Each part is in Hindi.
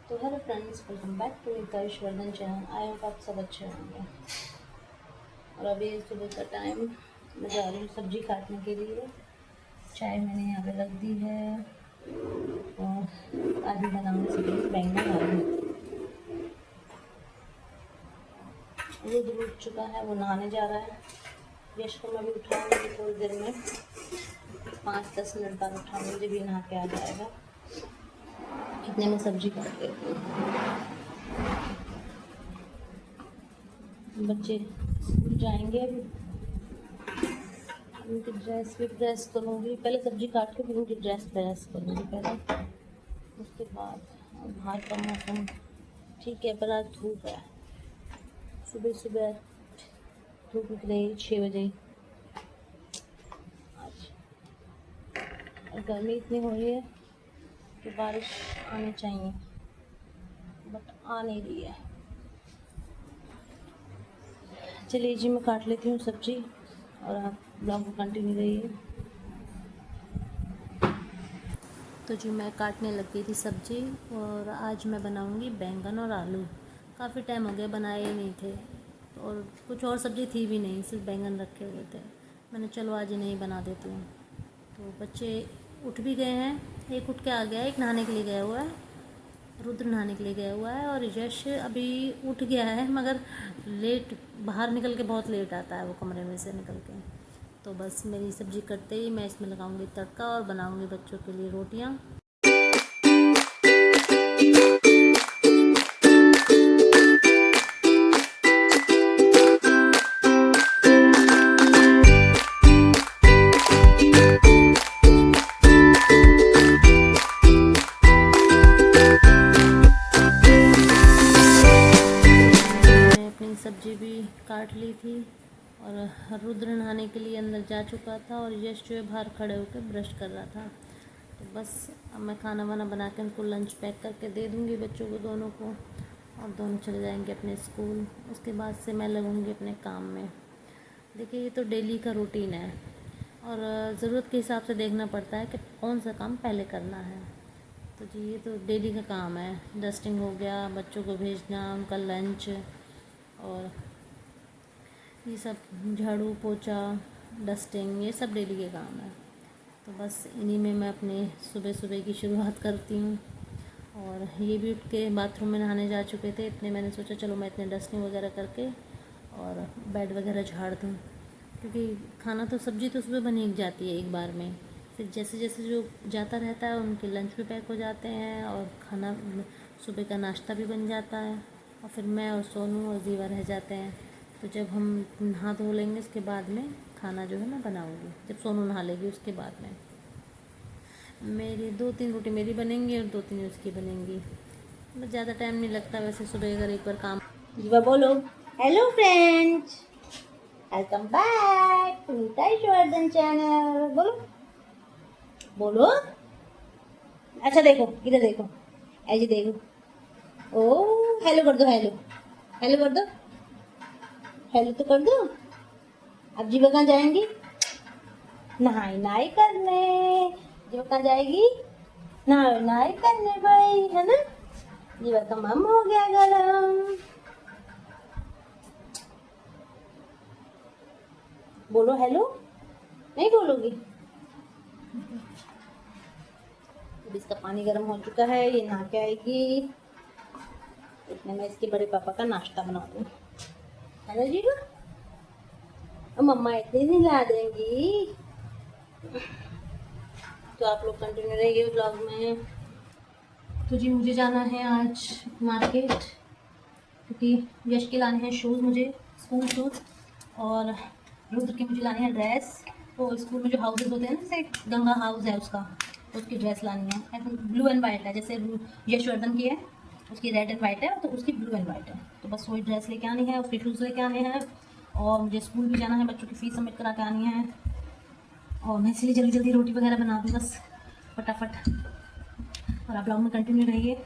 तो hello friends, welcome back to Nitaish Vardhan channel. I hope आप सब अच्छे होंगे। और अभी सुबह का टाइम, मैं जा रही हूँ सब्जी काटने के लिए। चाय मैंने यहाँ पे रख दी है और आज मैं बनाऊँगी सब्जी बैंगन आलू। दूध उठ चुका है, वो नहाने जा रहा है। यश को मैं भी उठाऊँगी थोड़ी देर में, 5-10 मिनट बाद उठाऊँगी जब ये नहा के आ जाएगा। इतने में सब्जी काट देती हूँ। बच्चे स्कूल जाएंगे अभी, उनकी ड्रेस भी प्रेस करूँगी। पहले सब्जी काट के फिर उनकी ड्रेस प्रेस करूँगी पहले, उसके बाद। बाहर का मौसम ठीक है पर आज धूप है। सुबह सुबह धूप निकले 6 बजे आज। और गर्मी इतनी हो रही है कि बारिश आनी चाहिए, बट आ नहीं रही है। चलिए जी, मैं काट लेती हूँ सब्जी और आप ब्लॉग को कंटिन्यू रहिए। तो जी मैं काटने लग गई थी सब्जी, और आज मैं बनाऊंगी बैंगन और आलू। काफ़ी टाइम हो गया बनाए ही नहीं थे, और कुछ और सब्जी थी भी नहीं, सिर्फ बैंगन रखे हुए थे। मैंने चलो आज नहीं बना देती हूँ। तो बच्चे उठ भी गए हैं, एक उठ के आ गया है, एक नहाने के लिए गया हुआ है, रुद्र नहाने के लिए गया हुआ है, और यश अभी उठ गया है मगर लेट, बाहर निकल के बहुत लेट आता है वो कमरे में से निकल के। तो बस मेरी सब्ज़ी कटते ही मैं इसमें लगाऊंगी तड़का और बनाऊंगी बच्चों के लिए रोटियां। सब्जी भी काट ली थी, और रुद्र नहाने के लिए अंदर जा चुका था, और यश जो है बाहर खड़े होकर ब्रश कर रहा था। तो बस अब मैं खाना वाना बना के उनको लंच पैक करके दे दूँगी बच्चों को, दोनों को, और दोनों चले जाएंगे अपने स्कूल। उसके बाद से मैं लगूँगी अपने काम में। देखिए, ये तो डेली का रूटीन है, और ज़रूरत के हिसाब से देखना पड़ता है कि कौन सा काम पहले करना है। तो जी ये तो डेली का काम है। डस्टिंग हो गया, बच्चों को भेजना, उनका लंच, और ये सब झाड़ू पोछा डस्टिंग, ये सब डेली के काम है। तो बस इन्हीं में मैं अपने सुबह सुबह की शुरुआत करती हूँ। और ये भी उठ के बाथरूम में नहाने जा चुके थे, इतने मैंने सोचा चलो मैं इतने डस्टिंग वगैरह करके और बेड वगैरह झाड़ दूँ, क्योंकि खाना तो सब्ज़ी तो सुबह बन ही जाती है एक बार में। फिर जैसे जैसे जो जाता रहता है उनके लंच भी पैक हो जाते हैं, और खाना सुबह का नाश्ता भी बन जाता है, और फिर मैं और सोनू और जीवा रह जाते हैं। तो जब हम नहा धो लेंगे उसके बाद में खाना जो है मैं बनाऊँगी, जब सोनू नहा लेगी उसके बाद में। मेरी 2-3 रोटी मेरी बनेंगी और 2-3 उसकी बनेंगी। बस ज़्यादा टाइम नहीं लगता वैसे सुबह अगर एक बार काम। जीवा बोलो hello friends, welcome back to Nitaish Vardhan channel. बोलो बोलो। अच्छा देखो, इधर देखो, ऐसे देखो। ओ हेलो कर दो, हेलो हेलो कर दो, हेलो तो कर दो। अब जीवा कहाँ जाएंगी? नहाई नहाई करने। जीवा कहाँ जाएगी? नहाई नहाई करने भाई, है ना? जीवा का मम हो गया गरम। बोलो हेलो, नहीं बोलोगी? अब इसका पानी गर्म हो चुका है, ये नहा के आएगी। इतने मैं इसके बड़े पापा का नाश्ता बना दूँ, है ना जी? मम्मा इतनी नहीं ला देंगी। तो आप लोग कंटिन्यू रहिए ब्लॉग में। तो जी मुझे जाना है आज मार्केट, क्योंकि यश के लाने हैं शूज़, मुझे स्कूल शूज़, और रुद्र के मुझे लाने हैं ड्रेस। तो स्कूल में जो हाउसेज होते हैं ना, जैसे गंगा हाउस है उसका, उसकी ड्रेस लानी है। I think blue and white है, जैसे यशवर्धन की है उसकी रेड एंड वाइट है, तो उसकी ब्लू एंड वाइट है। तो बस वही ड्रेस लेके आनी है, उसके शूज़ लेके आने हैं, और मुझे स्कूल भी जाना है, बच्चों की फ़ीस सबमिट करा के आनी है। और मैं इसलिए जल्दी जल्दी रोटी वगैरह बना दूँ बस फटाफट। और आप ब्लॉग में कंटिन्यू रहिए।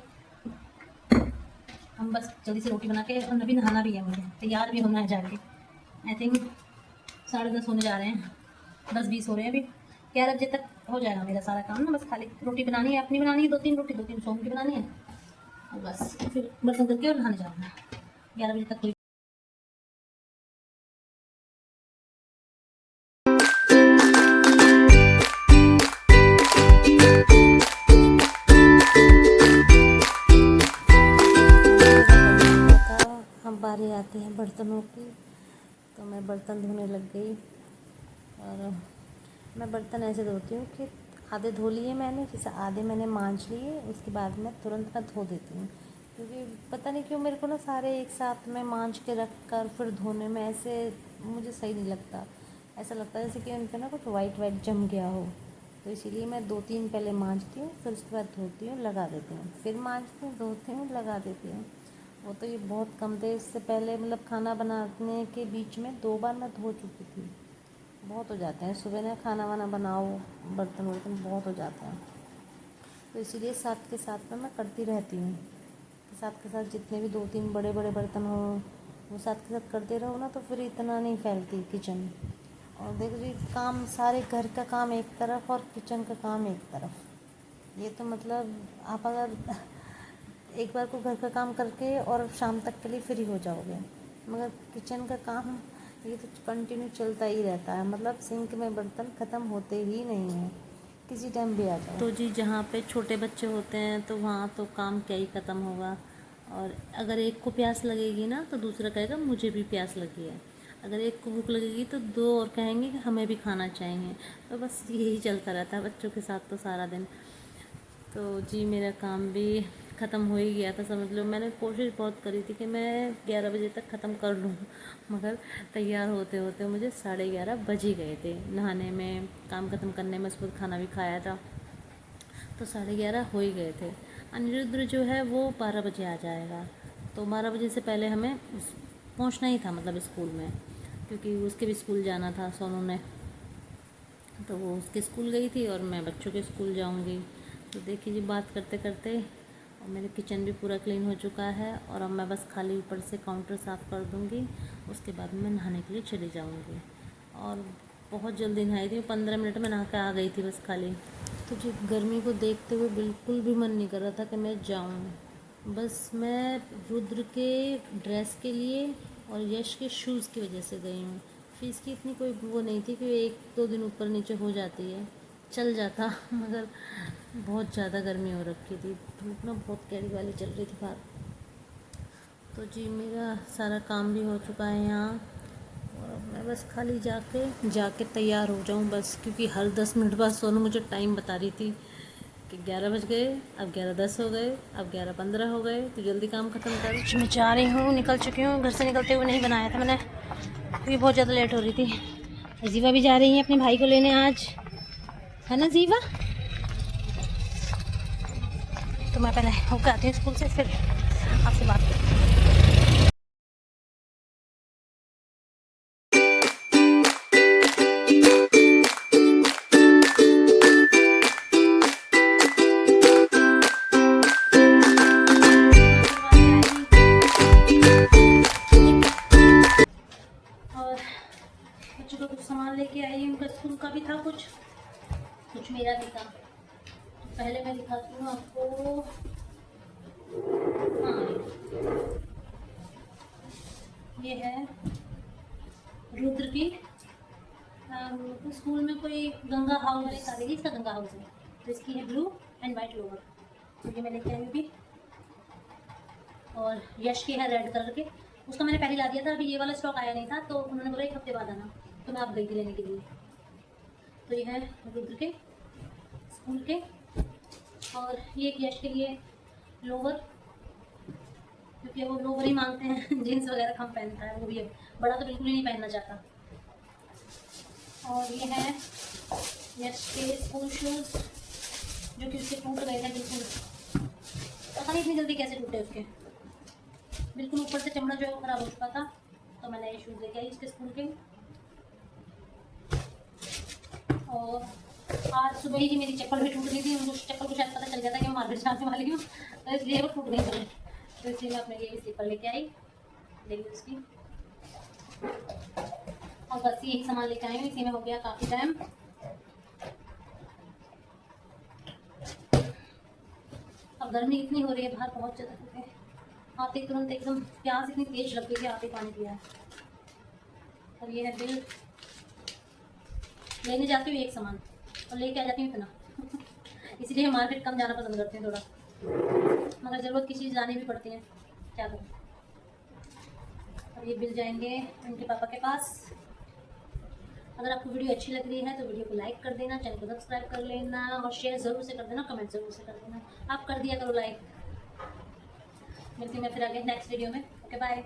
हम बस जल्दी से रोटी बना के, और अभी नहाना भी है, मुझे तैयार भी होना है जाके। आई थिंक 10:30 होने जा रहे हैं, 10-20 हो रहे हैं अभी। 11 बजे तक हो जाएगा मेरा सारा काम ना, बस खाली रोटी बनानी है, अपनी बनानी है 2-3 रोटी, 2-3 सोम की बनानी है, और बस फिर बर्तन करके और नहाने जाऊँगा 11 बजे तक कोई। अब बारी आती है बर्तनों की, तो मैं बर्तन धोने लग गई। और मैं बर्तन ऐसे धोती हूँ कि आधे धो लिए मैंने, जैसे आधे मैंने मांज लिए, उसके बाद में तुरंत मैं धो देती हूँ। क्योंकि पता नहीं क्यों मेरे को ना सारे एक साथ में मांज के रख कर फिर धोने में ऐसे मुझे सही नहीं लगता। ऐसा लगता है जैसे कि उन पर ना कुछ वाइट वाइट जम गया हो। तो इसीलिए मैं 2-3 पहले मांजती हूँ, फिर उसके बाद धोती हूँ, लगा देती हूँ, फिर मांजती हूँ, धोती हूँ, लगा देती हूँ। वो तो ये बहुत कम थे, इससे पहले मतलब खाना बनाने के बीच में 2 बार मैं धो चुकी थी। बहुत हो जाते हैं सुबह ना, खाना वाना बनाओ, बर्तन वर्तन बहुत हो जाते हैं। तो इसीलिए साथ के साथ में मैं करती रहती हूँ। साथ के साथ जितने भी 2-3 बड़े बड़े बर्तन हो वो साथ के साथ करते रहो ना, तो फिर इतना नहीं फैलती किचन। और देखो जी, काम सारे घर का काम एक तरफ और किचन का काम एक तरफ। ये तो मतलब आप अगर एक बार को घर का काम करके और शाम तक के लिए फ्री हो जाओगे, मगर किचन का काम ये तो कंटिन्यू चलता ही रहता है। मतलब सिंक में बर्तन ख़त्म होते ही नहीं हैं, किसी टाइम भी आ जाओ। तो जी जहाँ पे छोटे बच्चे होते हैं तो वहाँ तो काम क्या ही ख़त्म होगा। और अगर एक को प्यास लगेगी ना तो दूसरा कहेगा मुझे भी प्यास लगी है। अगर एक को भूख लगेगी तो 2 और कहेंगे कि हमें भी खाना चाहिए। तो बस यही चलता रहता है बच्चों के साथ तो सारा दिन। तो जी मेरा काम भी ख़त्म हो ही गया था, समझ लो। मैंने कोशिश बहुत करी थी कि मैं 11 बजे तक ख़त्म कर लूँ, मगर तैयार होते होते मुझे 11:30 बज ही गए थे। नहाने में, काम ख़त्म करने में, उसके बाद खाना भी खाया था, तो 11:30 हो ही गए थे। अनिरुद्ध जो है वो 12 बजे आ जाएगा, तो 12 बजे से पहले हमें पहुँचना ही था, मतलब स्कूल में, क्योंकि उसके भी स्कूल जाना था सोनू ने। तो वो उसके स्कूल गई थी और मैं बच्चों के स्कूल जाऊंगी। तो देखिए जी, बात करते करते और मेरे किचन भी पूरा क्लीन हो चुका है, और अब मैं बस खाली ऊपर से काउंटर साफ़ कर दूंगी, उसके बाद मैं नहाने के लिए चली जाऊंगी। और बहुत जल्दी नहाई थी, 15 मिनट में नहा के आ गई थी बस खाली। तो जी गर्मी को देखते हुए बिल्कुल भी मन नहीं कर रहा था कि मैं जाऊँ। बस मैं रुद्र के ड्रेस के लिए और यश के शूज़ की वजह से गई हूँ। फीस की इतनी कोई वो नहीं थी कि 1-2 दिन ऊपर नीचे हो जाती है, चल जाता, मगर बहुत ज़्यादा गर्मी हो रखी थी, धूप ना बहुत कैरी वाली चल रही थी बाहर। तो जी मेरा सारा काम भी हो चुका है यहाँ, और मैं बस खाली जाके तैयार हो जाऊँ बस, क्योंकि हर 10 मिनट बाद सोनू मुझे टाइम बता रही थी कि 11 बज गए, अब 11:10 हो गए, अब 11:15 हो गए, तो जल्दी काम ख़त्म कर। मैं जा रही हूँ, निकल चुकी हूँ। घर से निकलते हुए नहीं बनाया था मैंने, क्योंकि बहुत ज़्यादा लेट हो रही थी। जीवा भी जा रही है अपने भाई को लेने आज, है ना जीवा? तो मैं पहले होकर आती हूँ स्कूल से, फिर आपसे बात करती हूँ। और बच्चों का कुछ सामान लेके आई, उनका स्कूल का भी था, कुछ मेरा भी था। पहले मैं दिखाती हूँ आपको। हाँ, ये है रुद्र की स्कूल में कोई गंगा हाउस आ गई, इसका गंगा हाउस है, तो इसकी है ब्लू एंड वाइट लोवर, तो ये मैं लेके आई भी। और यश की है रेड कलर के, उसका मैंने पहले ला दिया था, अभी ये वाला स्टॉक आया नहीं था, तो उन्होंने बोला 1 हफ्ते बाद आना, तो मैं अब गई थी लेने के लिए। तो ये है रुद्र के स्कूल के, और ये एक यश के लिए लोवर, क्योंकि वो लोवर ही मांगते हैं, जीन्स वगैरह कम पहनता है, वो भी है बड़ा तो बिल्कुल ही नहीं पहनना चाहता। और ये है यश के स्कूल शूज़, जो कि उसके टूट गए थे बिल्कुल, पता नहीं इतनी जल्दी कैसे टूटे उसके, बिल्कुल ऊपर से चमड़ा जो है वो खराब हो चुका था, तो मैंने ये शूज़ लेके आई इसके स्कूल के। और आज सुबह ही मेरी चप्पल भी टूट गई थी, उनको चप्पल को शायद पता चल गया था कि मैं मार्केट जाने वाली हूँ, तो इसलिए वो टूट गई थी, तो इसलिए मैं अपने लिए स्लीपर लेके आई, देखिए उसकी। और बस यही सामान लेके आई हूँ, इसी में हो गया काफ़ी टाइम। अब गर्मी इतनी हो रही है बाहर, बहुत ज़्यादा हो गए। आते तुरंत एकदम प्यास इतनी तेज लग गई थी, आते पानी पिया है। और ये है बिल। लेने जाती हूँ एक सामान और लेके आ जाती हूँ इतना इसीलिए मार्केट कम जाना पसंद करते हैं थोड़ा, मगर ज़रूरत की चीज़ लानी भी पड़ती है, क्या करें। और ये बिल जाएंगे उनके पापा के पास। अगर आपको वीडियो अच्छी लग रही है तो वीडियो को लाइक कर देना, चैनल को सब्सक्राइब कर लेना और शेयर ज़रूर से कर देना, कमेंट ज़रूर से कर देना। आप कर दिया करो लाइक। मिलती हूँ मैं फिर आगे नेक्स्ट वीडियो में। Okay bye.